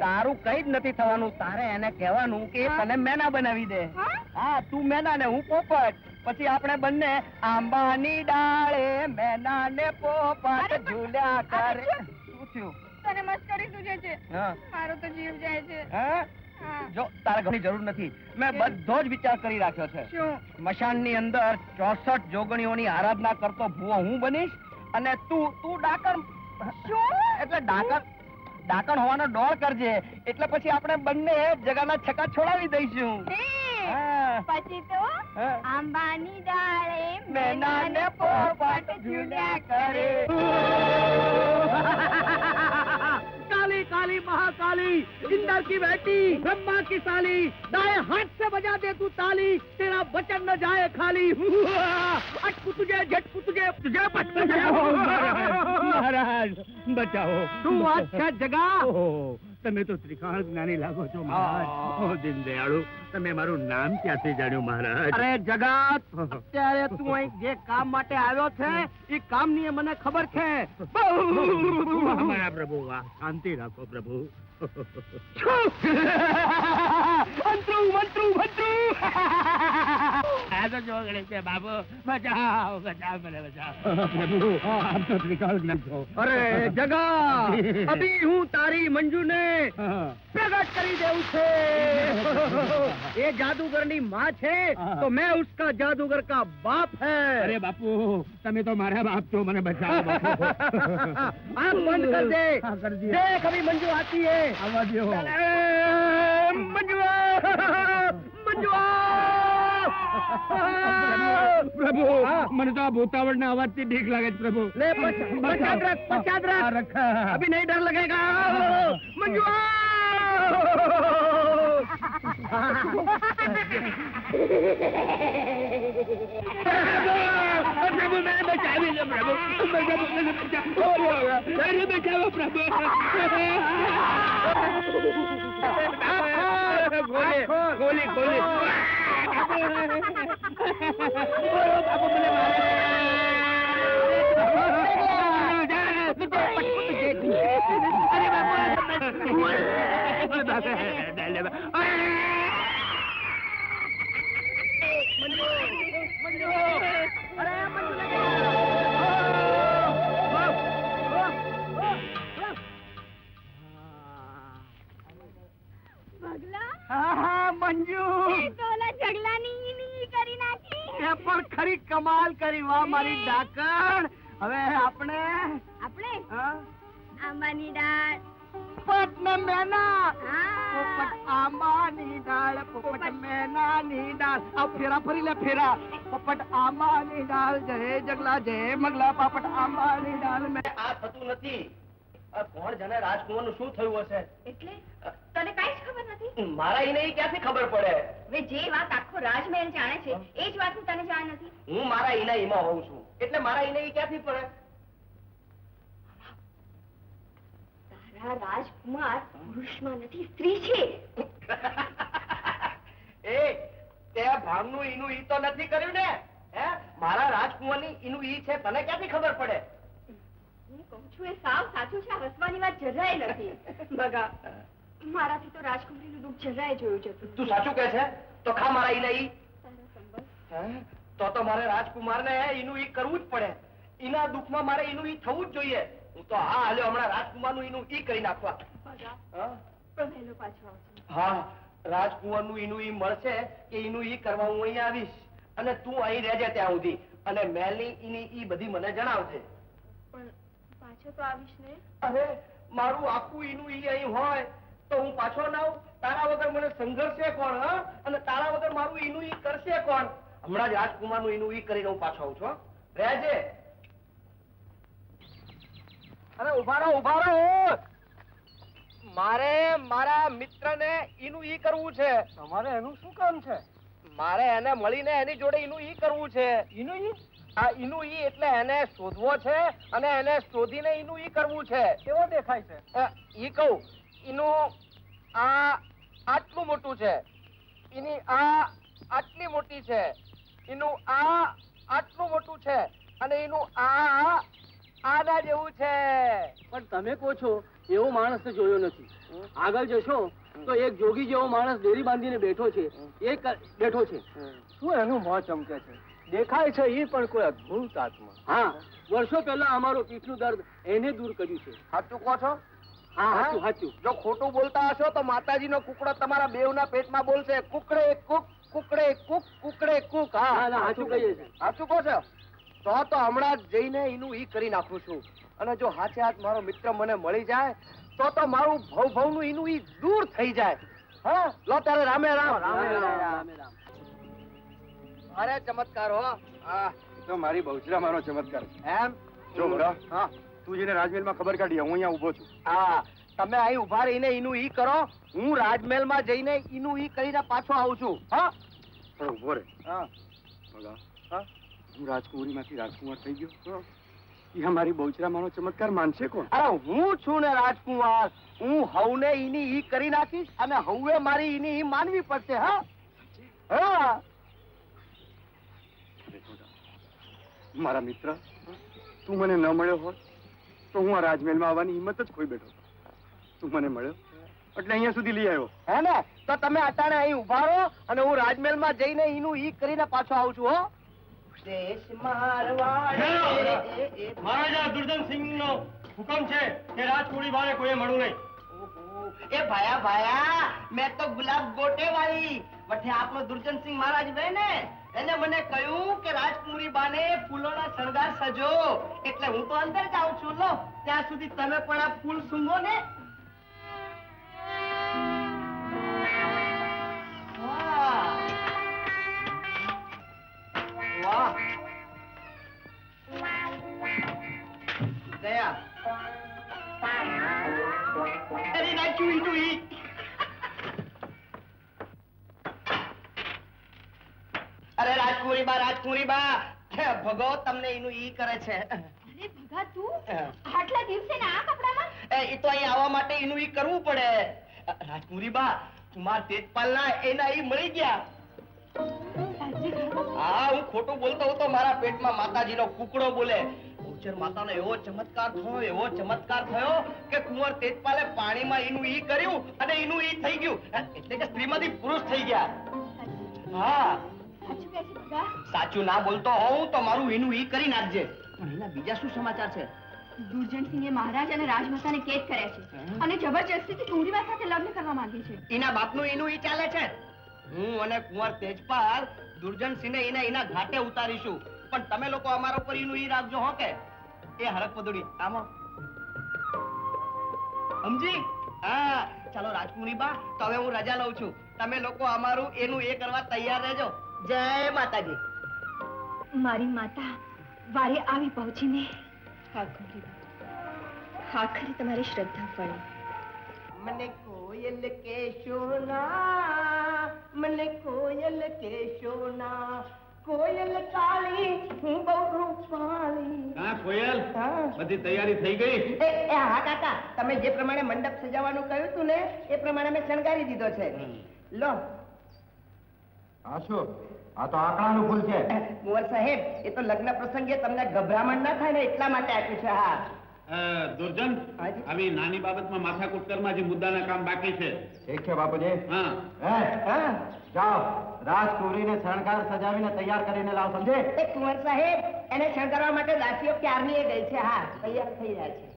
તારું કઈ જ નથી થવાનું. તારે એને કહેવાનું કે તને મેના બનાવી દે. હા, તું મેના ને હું પોપટ. પછી આપણે બંને આંબાની ડાળે મેના ને પોપટ ઝૂલ્યા કરે. શું થયું? તને મસ્કરી સૂજે છે. મારો તો જીવ જાય છે. જો તારે ઘણી જરૂર નથી. મેં બધો જ વિચાર કરી રાખ્યો છે. સ્મશાન ની અંદર 64 જોગણીઓની આરાધના કરતો ભૂવો હું બનીશ અને તું ડાકણ. એટલે ડાકણ હોવાનો ડોળ કરજે. એટલે પછી આપણે બંને જગાના છક્કા છોડાવી દઈશું. પછી તો આંબાની ડાળે મેના ને પોપટ ઝૂલ્યા કરે. काली काली महाकाली इंदर की बेटी ब्रह्मा की साली दाएं हाथ से बजा दे तू ताली तेरा वचन न जाए खाली. अटकू तुझे झटकू तुझे तुझे મહારાજ બચાવો. શું વાત છે જગા? તમે તો ત્રિકાળ જ્ઞાની લાગો છો મહારાજ. ઓ દિન દયાળુ, તમે મારું નામ ક્યાંથી જાણ્યું મહારાજ? અરે જગા, અત્યારે તું અહીં જે કામ માટે આવ્યો છે એ કામ ની મને ખબર છે. અમારા પ્રભુ, શાંતિ રાખો પ્રભુ. મંત્રુ મંત્રુ મંત્રુ આ તો જોગડે છે બાબુ. બચાવ બચાવ મને બચાવ પ્રભુ. આપ તો ત્રિકાળ જ્ઞાન છો. અરે જગા, અભી હું તારી મંજુ ને પ્રગટ કરી દેવું છે. એ જાદूगर ની माँ છે તો मैं उसका जादूगर का बाप है. अरे बापू, તમે તો મારા બાપ છો. મને બચાવો બાપू. આંખ બંધ કર દે. देख अभी मंजू आती है. आवा दो. मंजू मंजू प्रभु, મને તો આ ભૂતાવળ ના અવાજ થી બીક લાગે છે પ્રભુ. લે પછાડ રખ. અભી નહીં ડર लगेगा. મંજુ प्रभु मैंने बचावी लो प्रभु. बचाओ प्रभु. गोली गोली बाबू मैंने मारे. अरे મંજુ, પણ ખરી કમાલ કરી. વાહ મારી ડાકણ. હવે આપણે આંબાની ડાળ પોપટ ને મેના. પોપટ આંબાની ડાળ, પોપટ મેનાની ડાળ. આ ફેરા ફરી લે ફેરા. પોપટ આંબાની ડાળ, જય જગલા જય મગલા. પોપટ આંબાની ડાળ. આ થતું નથી. કોણ જાણે રાજકુમાર નું શું થયું હશે? એટલે તને કઈ જ ખબર નથી? મારા એને ક્યાંથી ખબર પડે? હવે જે વાત આખો રાજમહેલ જાણે છે એ જ વાત તને જાણ નથી. હું મારા ઈનાઈમાં હોઉં છું એટલે મારા ઈનાઈ ક્યાંથી પડે? તારા રાજકુમાર પુરુષમાં નથી, સ્ત્રી છે. એ તે ભાવનું ઈનું ઈ તો નથી કર્યું ને? હે, મારા રાજકુમારની ઈનું ઈ છે, તને ક્યાંથી ખબર પડે? હું કહું છું એ સાવ સાચું છે. હસવાની વાત જરાય નથી. બગા, મારાથી તો રાજકુમારીનું દુઃખ જરાય જોયું જતું. તું સાચું કહે છે? તો ખા મારા ઈના ઈ. તારા સંબંધ તો મારે રાજકુમારને ઈનું ઈ કરવું જ પડે. ઈના દુઃખમાં મારે ઈનું ઈ થવું જ જોઈએ. હું તો હા હાલ્યો હમણાં રાજકુમારનું ઈનું ઈ કરી નાખવા. પણ વહેલો પાછો આવશે. હા, રાજકુમારનું ઈનું ઈ મળશે કે ઈનું ઈ કરવા હું અહીં આવીશ અને તું અહીં રહેજે ત્યાં સુધી. અને મહેલની ઈની ઈ બધી મને જણાવજે. પણ પાછો તો આવીશ ને? અરે, મારું આખું ઈનું ઈ અહીં હોય તો હું પાછો ના આવું? તારા વગર મને સંઘર્ષે કોણ? હા, અને તારા વગર મારું ઈનું ઈ કરશે કોણ? હમણાં જ રાજકુમારનું ઈનું ઈ કરીને હું પાછો આવું છું. રહેજે. અરે ઉભા રહો, ઉભા રહો. મારે મારા મિત્રને ઈનું ઈ કરવું છે. તમારે એનું શું કામ છે? મારે એને મળીને એની જોડે ઈનું ઈ કરવું છે. ઈનું ઈ? આ ઈનું ઈ એટલે એને શોધવો છે અને એને શોધીને ઈનું ઈ કરવું છે. કેવો દેખાય છે? ઈ કહું, ઈનું આટલું મોટું છે, એની આ આટલી મોટી છે, એનું આ આટલું મોટું છે, અને એનું આ આના જેવું છે. પણ તમે કહો છો એવો માણસ તો જોયો નથી. આગળ જશો તો એક જોગી જેવો માણસ દેરી બાંધીને બેઠો છે. બેઠો છે. શું એનું મોં ચમકે છે? દેખાય છે એ પણ કોઈ અદ્ભુત આત્મા. હા, વર્ષો પહેલા અમારો પીઠનું દર્દ એને દૂર કર્યું છે. સાચું કહો છો? હા, સાચું સાચું. જો ખોટું બોલતા હશો તો માતાજીનો કુકડો તમારા બેવના પેટમાં બોલશે, કુકડે કુક, કુકડે કુક, કુકડે કુક. હા, ના, સાચું કહીએ છીએ. સાચું કહો છો? તો હમણાં જ જઈને એનું ઈ કરી નાખું છું. અને જો હાથે હાથ મારો મિત્ર મને મળી જાય તો મારું ભવનું એનું ઈ દૂર થઈ જાય. હા, લો ત્યારે રામે રામ. રામે રામ. અરે ચમત્કાર હો. હા, તો મારી બહુચરા મારો ચમત્કાર છે. એમ? જો બરા, હા, તું જેને રાજમહેલમાં ખબર કાઢી, હું અહીંયા ઊભો છું. હા, તમે અહીં ઉભા રહીને એનું ઈ કરો, હું રાજમહેલમાં જઈને એનું ઈ કરીને પાછો આવું છું. હા, પણ ઊભો રે. હા, બગા, હા. હું રાજકુમારીમાંથી રાજકુમાર થઈ ગયો. એ મારી બહુચરા મારો ચમત્કાર માનશે કોણ? અરે હું છું ને રાજકુમાર. હું હવને ઈની ઈ કરી નાખીશ અને હવએ મારી ઈની ઈ માનવી પડશે. હા, હા. મારા મિત્ર, તું મને ન મળ્યો હોત તો હું આ રાજમહેલમાં આવવાની હિંમત જ ખોઈ બેઠો. તું મને મળ્યો એટલે અહીંયા સુધી લઈ આવ્યો. હે ને? તો તમે અટાણે અહીં ઉભા રહો અને હું રાજમહેલમાં જઈને ઈનું ઈ કરીને પાછો આવું છું. હો, દેશ મારવાડે. મહારાજા દુર્જનસિંહનો હુકમ છે કે રાજકુડી બાને કોઈએ મળવું નહીં. એ ભાયા મેં તો ગુલાબ ગોટે વાળી વઠે આપણો દુર્જનસિંહ મહારાજ બે ને એને મને કહ્યું કે રાજકુમારી બાને ફૂલોના શણગાર સજો, એટલે હું તો અંદર જાઉં છું. લો ત્યાં સુધી તમે પણ આ ફૂલ સૂંઘો ને. વાહ વાહ દયા અરે નાખ્યું ઈનું ઈ. અરે રાજકુમારી બા ભગો તમને એનું ઈ કરે છે. અરે ભગા, તું આટલા દિવસે ને આ કપડામાં? એ તો અહીં આવવા માટે એનું ઈ કરવું પડે. રાજકુમારી બા કુમાર તેજપાલના એના ઈ મળી ગયા. હા, હું ખોટું બોલતો હતો. મારા પેટમાં માતાજીનો કુકડો બોલે. ઉચ્ચર માતાનો એવો ચમત્કાર થયો કે કુંવર તેજપાલે પાણીમાં એનું ઈ કર્યું અને એનું ઈ થઈ ગયું. એટલે કે સ્ત્રીમાંથી પુરુષ થઈ ગયા. હા, સાચું કહે છે ભગા? સાચું ના બોલતો હોઉં તો મારું એનું ઈ કરી નાખજે. પણ એના બીજા શું સમાચાર છે? દુર્જનસિંહે મહારાજ અને રાજમાતાને કેદ કર્યા છે અને જબરજસ્તીથી કુંવરીબા સાથે લગ્ન કરવા માંગે છે. એના બાપનું એનું ઈ ચાલે છે. હું અને કુંવર તેજપાલ દુર્જનસિંહને એના ઘાટે ઉતારીશું. પણ તમે લોકો અમારા ઉપર એનું ઈ રાખજો. હો કે એ હરક પદુડી આમાં સમજી? હા, ચાલો રાજકુમારી બા, તો હવે હું રજા લઉં છું. તમે લોકો અમારું એનું એ કરવા તૈયાર રહેજો. જય માતાજી. મારી માતા વારે આવી પહોંચીને હા કુંવરીબા, આખરે તમારી શ્રદ્ધા ફળી. મને કોયલ કેશોના, મને કોયલ કેશોના, કોયલ કાળી હું બહુ રૂપાળી. હા કોયલ, હા. બધી તૈયારી થઈ ગઈ? હા કાકા, તમે જે પ્રમાણે મંડપ સજાવવાનું કહ્યું હતું ને એ પ્રમાણે મેં શણગારી દીધો છે. લો. આ શું? આ તો આંકડાનું ફૂલ છે. કુંવર સાહેબ, એ તો લગ્ન પ્રસંગે તમને ગભરામણ ના થાય ને એટલા માટે આપ્યું છે. હા, દુર્જન, હાજી. આવી નાની બાબતમાં માથાકૂટ કરમાં જે મુદ્દાના કામ બાકી છે. ઠીક છે બાપુજી. હા, હા. જાઓ, રાજકુમારીને શણગાર સજાવીને તૈયાર કરીને લાવ. સમજે? એ કુંવર સાહેબ, એને શણગારવા માટે દાસીઓ ક્યારની એ ગઈ છે. હા, તૈયાર થઈ રહ્યા છે.